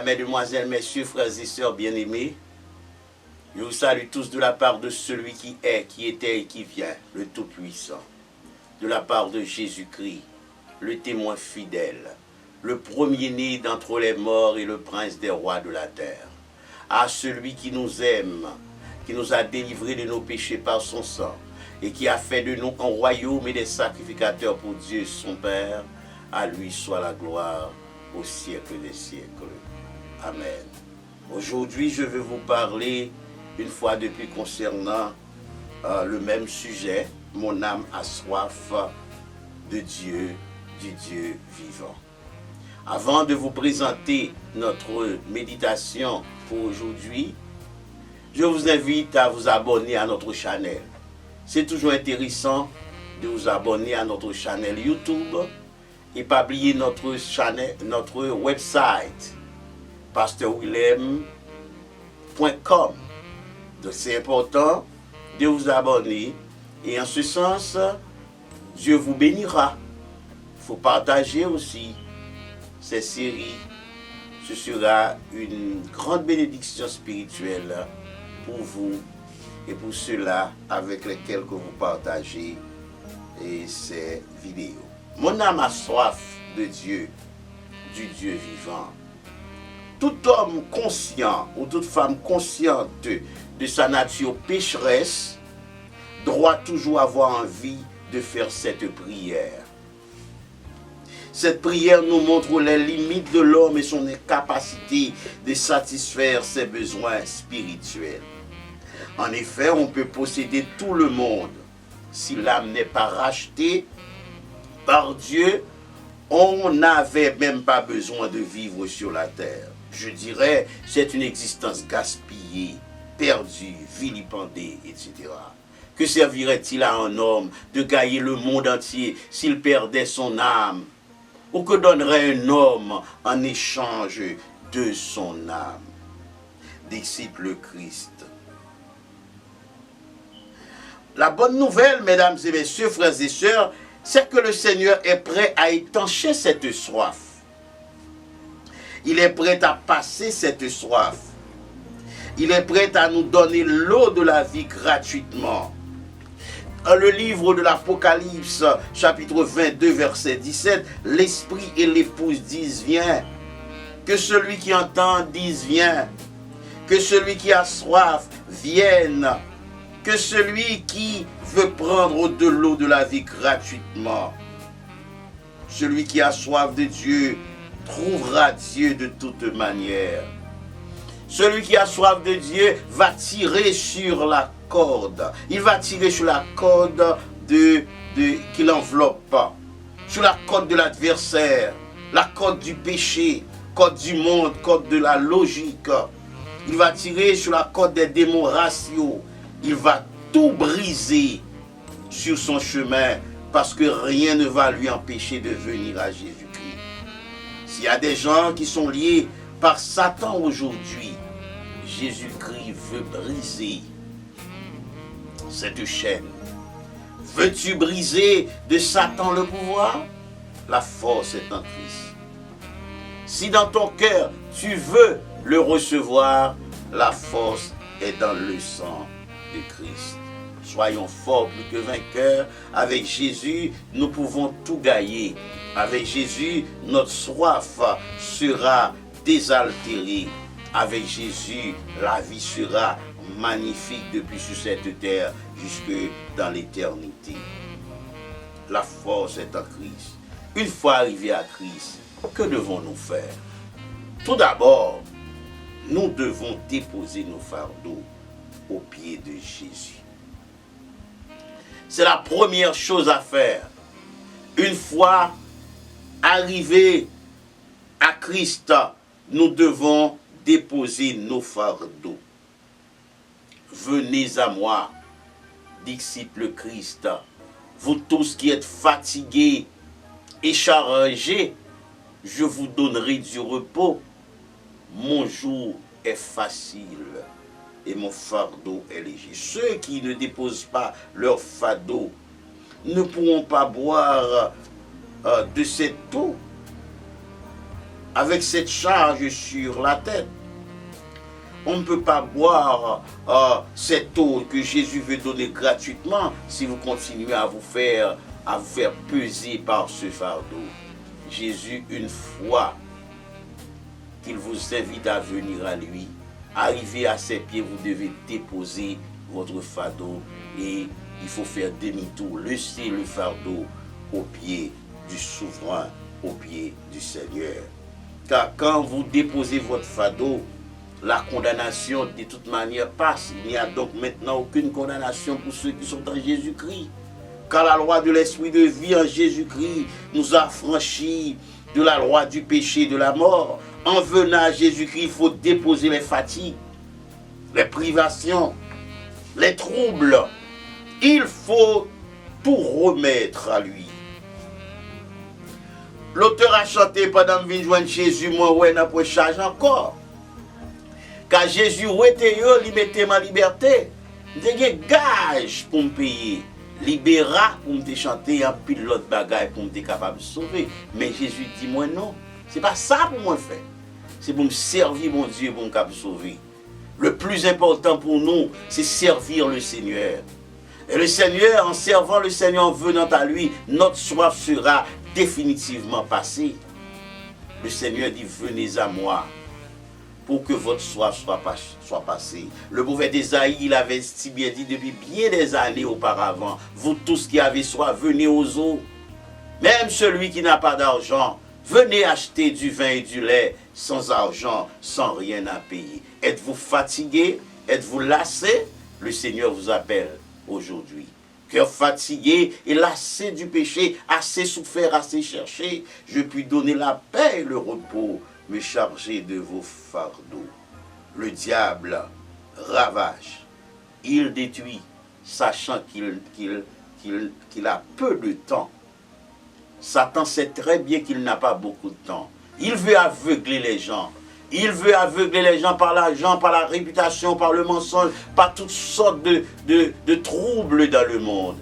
mesdames, mesdemoiselles, messieurs, frères et sœurs bien-aimés, je vous salue tous de la part de celui qui est, qui était et qui vient, le Tout-Puissant, de la part de Jésus-Christ, le témoin fidèle, le premier-né d'entre les morts et le prince des rois de la terre, à celui qui nous aime, qui nous a délivrés de nos péchés par son sang, et qui a fait de nous un royaume et des sacrificateurs pour Dieu son Père, à lui soit la gloire au siècle des siècles. Amen. Aujourd'hui, je vais vous parler une fois de plus concernant le même sujet. Mon âme a soif de Dieu, du Dieu vivant. Avant de vous présenter notre méditation pour aujourd'hui, je vous invite à vous abonner à notre chaîne. C'est toujours intéressant de vous abonner à notre chaîne YouTube et pas oublier notre website pastorwillem.com. Donc c'est important de vous abonner et en ce sens, Dieu vous bénira. Il faut partager aussi ces séries. Ce sera une grande bénédiction spirituelle pour vous et pour ceux-là avec lesquels que vous partagez ces vidéos. Mon âme a soif de Dieu, du Dieu vivant. Tout homme conscient ou toute femme consciente de sa nature pécheresse doit toujours avoir envie de faire cette prière. Cette prière nous montre les limites de l'homme et son incapacité de satisfaire ses besoins spirituels. En effet, on peut posséder tout le monde. Si l'âme n'est pas rachetée par Dieu, on n'avait même pas besoin de vivre sur la terre. Je dirais, c'est une existence gaspillée, perdue, vilipendée, etc. Que servirait-il à un homme de gagner le monde entier s'il perdait son âme? Ou que donnerait un homme en échange de son âme? Dixit le Christ. La bonne nouvelle, mesdames et messieurs, frères et sœurs, c'est que le Seigneur est prêt à étancher cette soif. Il est prêt à passer cette soif. Il est prêt à nous donner l'eau de la vie gratuitement. Dans le livre de l'Apocalypse, chapitre 22, verset 17, l'Esprit et l'épouse disent « Viens ». Que celui qui entend dise « Viens ». Que celui qui a soif vienne. Que celui qui veut prendre de l'eau de la vie gratuitement. Celui qui a soif de Dieu trouvera Dieu de toute manière. Celui qui a soif de Dieu va tirer sur la corde. Il va tirer sur la corde qui l'enveloppe. Sur la corde de l'adversaire. La corde du péché. Corde du monde. Corde de la logique. Il va tirer sur la corde des démons raciaux. Il va tout briser sur son chemin parce que rien ne va lui empêcher de venir à Jésus-Christ. S'il y a des gens qui sont liés par Satan aujourd'hui, Jésus-Christ veut briser cette chaîne. Veux-tu briser de Satan le pouvoir? La force est en Christ. Si dans ton cœur tu veux le recevoir, la force est dans le sang de Christ. Soyons forts plus que vainqueurs. Avec Jésus, nous pouvons tout gagner. Avec Jésus, notre soif sera désaltérée. Avec Jésus, la vie sera magnifique depuis sur cette terre jusque dans l'éternité. La force est en Christ. Une fois arrivés à Christ, que devons-nous faire? Tout d'abord, nous devons déposer nos fardeaux aux pieds de Jésus. C'est la première chose à faire. Une fois arrivés à Christ, nous devons déposer nos fardeaux. Venez à moi, dixit le Christ, vous tous qui êtes fatigués et chargés, je vous donnerai du repos. Mon joug est facile et mon fardeau est léger. Ceux qui ne déposent pas leur fardeau ne pourront pas boire de cette eau. avec cette charge sur la tête. On ne peut pas boire cette eau que Jésus veut donner gratuitement si vous continuez à vous faire peser par ce fardeau. Jésus, une fois qu'il vous invite à venir à lui, arrivé à ses pieds, vous devez déposer votre fardeau et il faut faire demi-tour, laisser le fardeau aux pieds du souverain, aux pieds du Seigneur. Car quand vous déposez votre fardeau, la condamnation de toute manière passe. Il n'y a donc maintenant aucune condamnation pour ceux qui sont en Jésus-Christ. Car la loi de l'esprit de vie en Jésus-Christ nous a franchis de la loi du péché et de la mort. En venant à Jésus-Christ, il faut déposer les fatigues, les privations, les troubles. Il faut tout remettre à lui. L'auteur a chanté pendant que je joindre Jésus, moi, ouais, n'a pas charge encore. Car Jésus, ouais, il mettait ma liberté. J'ai gage pour me payer. Libéra pour me chanter un pile l'autre bagaille pour me capable de sauver. Mais Jésus dit, moi, non. C'est pas ça pour moi faire. C'est pour me servir, mon Dieu, pour me capable de sauver. Le plus important pour nous, c'est servir le Seigneur. Et le Seigneur, en servant le Seigneur, en venant à lui, notre soif sera définitivement passée. Le Seigneur dit, venez à moi pour que votre soif soit passée. Le prophète Ésaïe, il avait si bien dit depuis bien des années auparavant, vous tous qui avez soif, venez aux eaux. Même celui qui n'a pas d'argent, venez acheter du vin et du lait sans argent, sans rien à payer. Êtes-vous fatigué? Êtes-vous lassé? Le Seigneur vous appelle aujourd'hui. Cœur fatigué et lassé du péché, assez souffert, assez cherché, je puis donner la paix et le repos, me charger de vos fardeaux. Le diable ravage, il détruit, sachant qu'il a peu de temps. Satan sait très bien qu'il n'a pas beaucoup de temps. Il veut aveugler les gens. Il veut aveugler les gens par l'argent, par la réputation, par le mensonge, par toutes sortes de troubles dans le monde.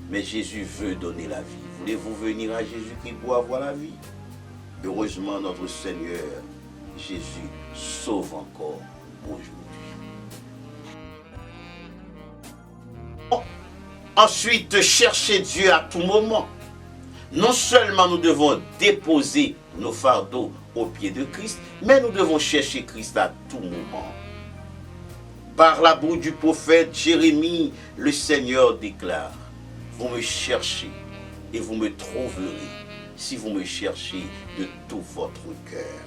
Mais Jésus veut donner la vie. Voulez-vous venir à Jésus-Christ pour avoir la vie? Heureusement, notre Seigneur Jésus sauve encore aujourd'hui. Ensuite, chercher Dieu à tout moment. Non seulement nous devons déposer nos fardeaux aux pieds de Christ, mais nous devons chercher Christ à tout moment. Par la bouche du prophète Jérémie, le Seigneur déclare, vous me cherchez et vous me trouverez si vous me cherchez de tout votre cœur.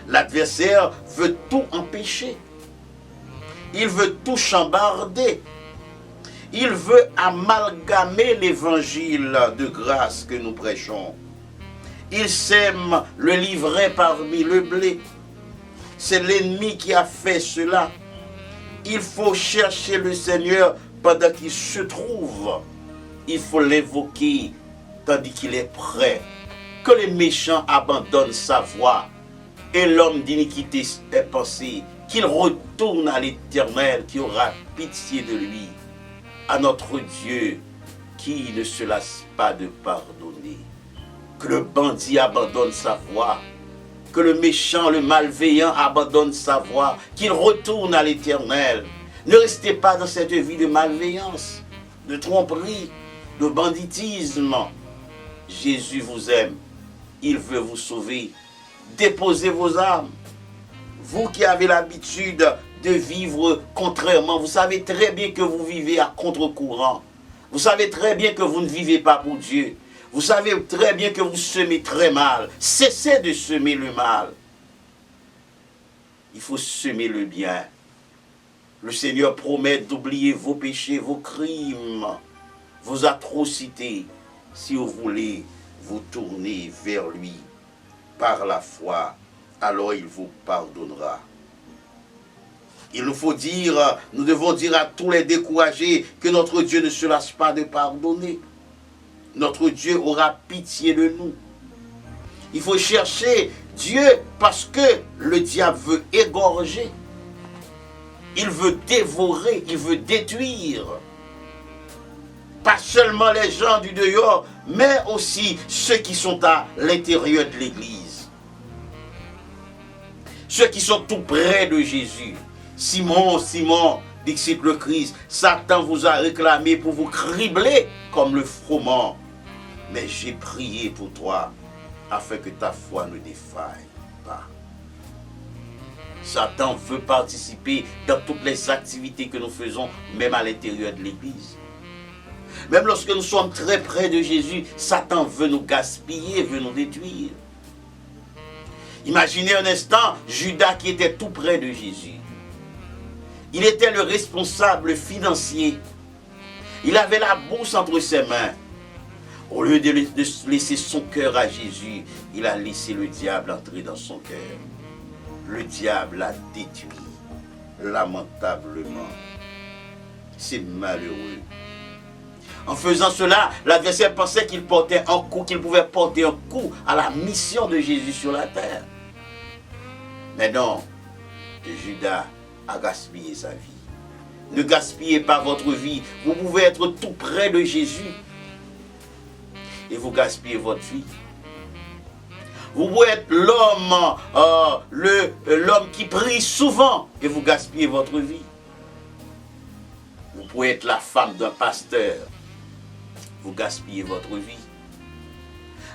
L'adversaire veut tout empêcher. Il veut tout chambarder. Il veut amalgamer l'évangile de grâce que nous prêchons. Il sème le livret parmi le blé. C'est l'ennemi qui a fait cela. Il faut chercher le Seigneur pendant qu'il se trouve. Il faut l'évoquer tandis qu'il est prêt. Que les méchants abandonnent sa voie et l'homme d'iniquité est pensé qu'il retourne à l'Éternel qui aura pitié de lui. À notre Dieu qui ne se lasse pas de pardonner. Que le bandit abandonne sa voie, que le méchant, le malveillant abandonne sa voie, qu'il retourne à l'Éternel. Ne restez pas dans cette vie de malveillance, de tromperie, de banditisme. Jésus vous aime, il veut vous sauver. Déposez vos âmes. Vous qui avez l'habitude de vivre contrairement, vous savez très bien que vous vivez à contre-courant. Vous savez très bien que vous ne vivez pas pour Dieu. Vous savez très bien que vous semez très mal. Cessez de semer le mal. Il faut semer le bien. Le Seigneur promet d'oublier vos péchés, vos crimes, vos atrocités, si vous voulez vous tourner vers lui par la foi, alors il vous pardonnera. Il nous faut dire, nous devons dire à tous les découragés que notre Dieu ne se lasse pas de pardonner. Notre Dieu aura pitié de nous. Il faut chercher Dieu parce que le diable veut égorger. Il veut dévorer, il veut détruire. Pas seulement les gens du dehors, mais aussi ceux qui sont à l'intérieur de l'église. ceux qui sont tout près de Jésus. Simon, Simon, dit le Christ, Satan vous a réclamé pour vous cribler comme le froment. Mais j'ai prié pour toi, afin que ta foi ne défaille pas. Satan veut participer dans toutes les activités que nous faisons, même à l'intérieur de l'Église. Même lorsque nous sommes très près de Jésus, Satan veut nous gaspiller, veut nous détruire. Imaginez un instant Judas qui était tout près de Jésus. Il était le responsable financier. Il avait la bourse entre ses mains. Au lieu de laisser son cœur à Jésus, il a laissé le diable entrer dans son cœur. Le diable l'a détruit, lamentablement. C'est malheureux. En faisant cela, l'adversaire pensait qu'il portait un coup, qu'il pouvait porter un coup à la mission de Jésus sur la terre. Mais non, Judas a gaspillé sa vie. Ne gaspillez pas votre vie. Vous pouvez être tout près de Jésus et vous gaspillez votre vie. Vous pouvez être l'homme qui prie souvent et vous gaspillez votre vie. Vous pouvez être la femme d'un pasteur. Vous gaspillez votre vie.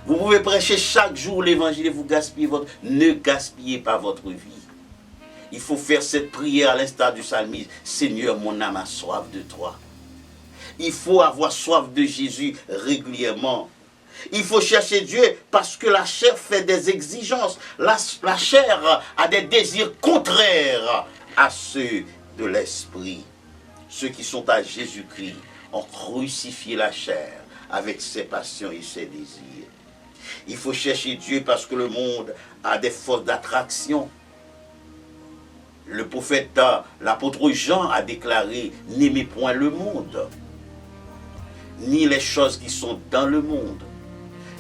Vous pouvez prêcher chaque jour l'évangile et vous gaspillez votre vie. Ne gaspillez pas votre vie. Il faut faire cette prière à l'instar du psalmiste. Seigneur, mon âme a soif de toi. Il faut avoir soif de Jésus régulièrement. Il faut chercher Dieu parce que la chair fait des exigences. La chair a des désirs contraires à ceux de l'esprit. Ceux qui sont à Jésus-Christ ont crucifié la chair avec ses passions et ses désirs. Il faut chercher Dieu parce que le monde a des forces d'attraction. Le prophète, l'apôtre Jean a déclaré « N'aimez point le monde, ni les choses qui sont dans le monde.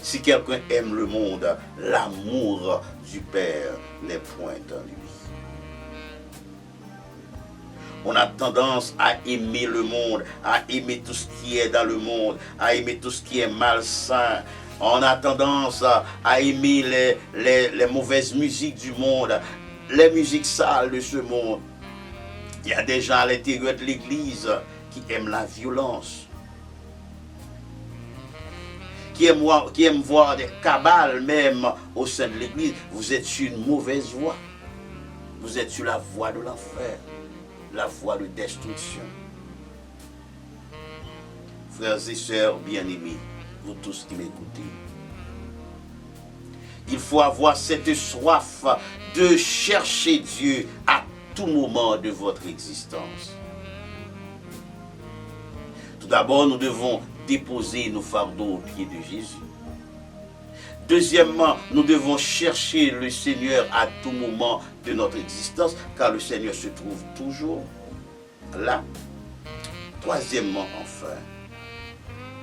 Si quelqu'un aime le monde, l'amour du Père n'est point en lui. » On a tendance à aimer le monde, à aimer tout ce qui est dans le monde, à aimer tout ce qui est malsain. On a tendance à aimer les mauvaises musiques du monde, les musiques sales de ce monde. Il y a des gens à l'intérieur de l'Église qui aiment la violence, qui aiment voir des cabales même au sein de l'Église. Vous êtes sur une mauvaise voie. Vous êtes sur la voie de l'enfer, la voie de destruction. Frères et sœurs bien-aimés, vous tous qui m'écoutez, il faut avoir cette soif de chercher Dieu à tout moment de votre existence. Tout d'abord, nous devons déposer nos fardeaux aux pieds de Jésus. Deuxièmement, nous devons chercher le Seigneur à tout moment de notre existence, car le Seigneur se trouve toujours là. Troisièmement, enfin,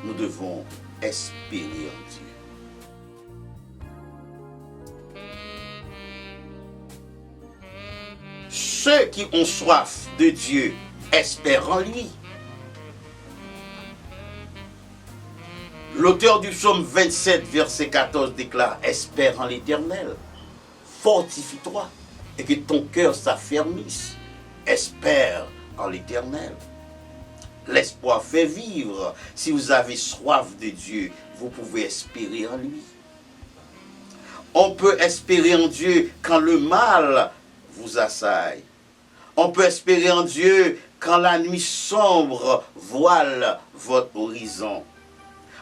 nous devons espérer en Dieu. Ceux qui ont soif de Dieu espèrent en lui. L'auteur du psaume 27, verset 14 déclare « Espère en l'Éternel, fortifie-toi et que ton cœur s'affermisse. Espère en l'Éternel. » L'espoir fait vivre. Si vous avez soif de Dieu, vous pouvez espérer en lui. On peut espérer en Dieu quand le mal vous assaille. On peut espérer en Dieu quand la nuit sombre voile votre horizon.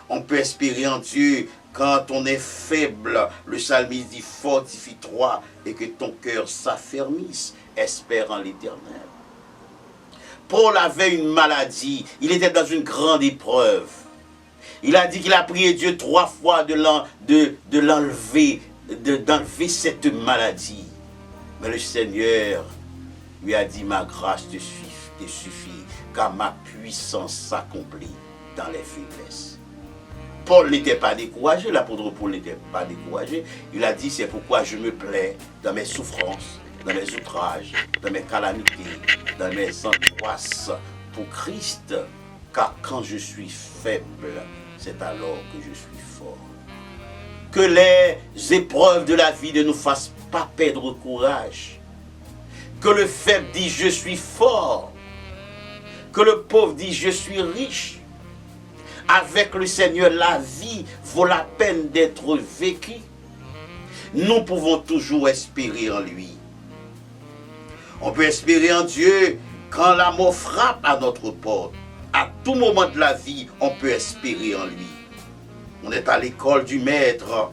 On peut espérer en Dieu quand on est faible. Le psalmiste dit « Fortifie-toi et que ton cœur s'affermisse. Espère en l'Éternel. » Paul avait une maladie. Il était dans une grande épreuve. Il a dit qu'il a prié Dieu 3 fois d'enlever cette maladie. Mais le Seigneur lui a dit « Ma grâce te suffit, car ma puissance s'accomplit dans les faiblesses. » Paul n'était pas découragé, l'apôtre Paul n'était pas découragé. Il a dit, c'est pourquoi je me plais dans mes souffrances, dans mes outrages, dans mes calamités, dans mes angoisses pour Christ. Car quand je suis faible, c'est alors que je suis fort. Que les épreuves de la vie ne nous fassent pas perdre courage. Que le faible dit je suis fort. Que le pauvre dit je suis riche. Avec le Seigneur, la vie vaut la peine d'être vécue. Nous pouvons toujours espérer en lui. On peut espérer en Dieu quand la mort frappe à notre porte. À tout moment de la vie, on peut espérer en lui. On est à l'école du maître.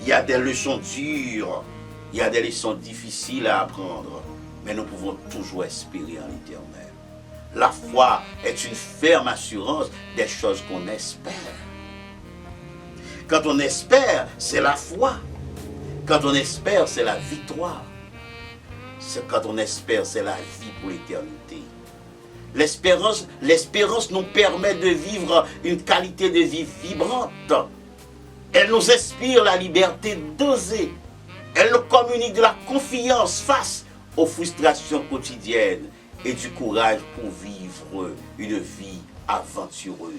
Il y a des leçons dures. Il y a des leçons difficiles à apprendre. Mais nous pouvons toujours espérer en l'Éternel. La foi est une ferme assurance des choses qu'on espère. Quand on espère, c'est la foi. Quand on espère, c'est la victoire. Quand on espère, c'est la vie pour l'éternité. L'espérance nous permet de vivre une qualité de vie vibrante. Elle nous inspire la liberté d'oser. Elle nous communique de la confiance face aux frustrations quotidiennes et du courage pour vivre une vie aventureuse.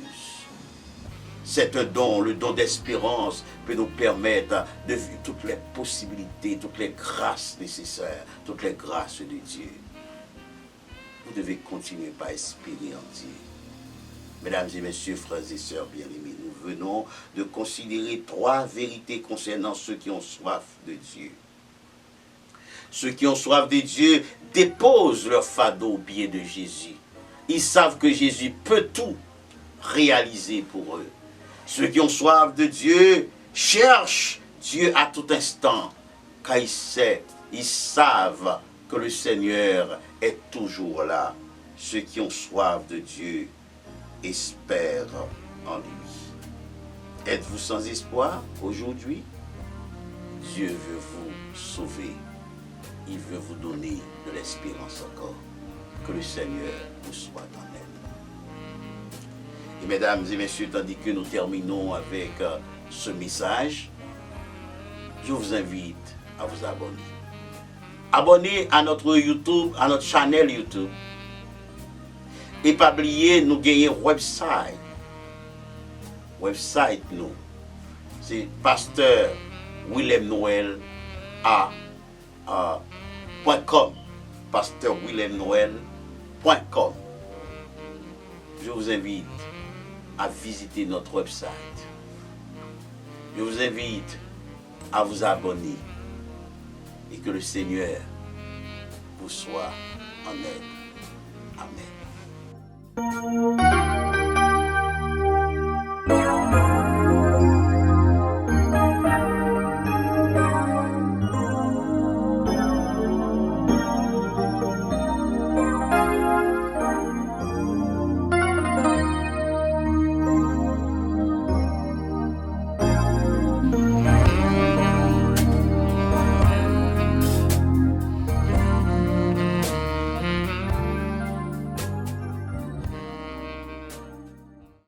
C'est un don, le don d'espérance peut nous permettre de vivre toutes les possibilités, toutes les grâces nécessaires, toutes les grâces de Dieu. Vous devez continuer par espérer en Dieu. Mesdames et messieurs, frères et sœurs bien-aimés, nous venons de considérer 3 vérités concernant ceux qui ont soif de Dieu. Ceux qui ont soif de Dieu déposent leur fardeau aux pieds de Jésus. Ils savent que Jésus peut tout réaliser pour eux. Ceux qui ont soif de Dieu cherchent Dieu à tout instant, car ils savent que le Seigneur est toujours là. Ceux qui ont soif de Dieu espèrent en lui. Êtes-vous sans espoir aujourd'hui? Dieu veut vous sauver. Il veut vous donner de l'espérance encore. Que le Seigneur vous soit en aide. Et mesdames et messieurs, tandis que nous terminons avec ce message, je vous invite à vous abonner. Abonnez à notre YouTube, à notre channel YouTube. Et pas oublier, nous gagnons website. Website, nous. C'est Pasteur Willem Noël .com. Pasteur Willem Noël.com. Je vous invite à visiter notre website. Je vous invite à vous abonner et que le Seigneur vous soit en aide. Amen.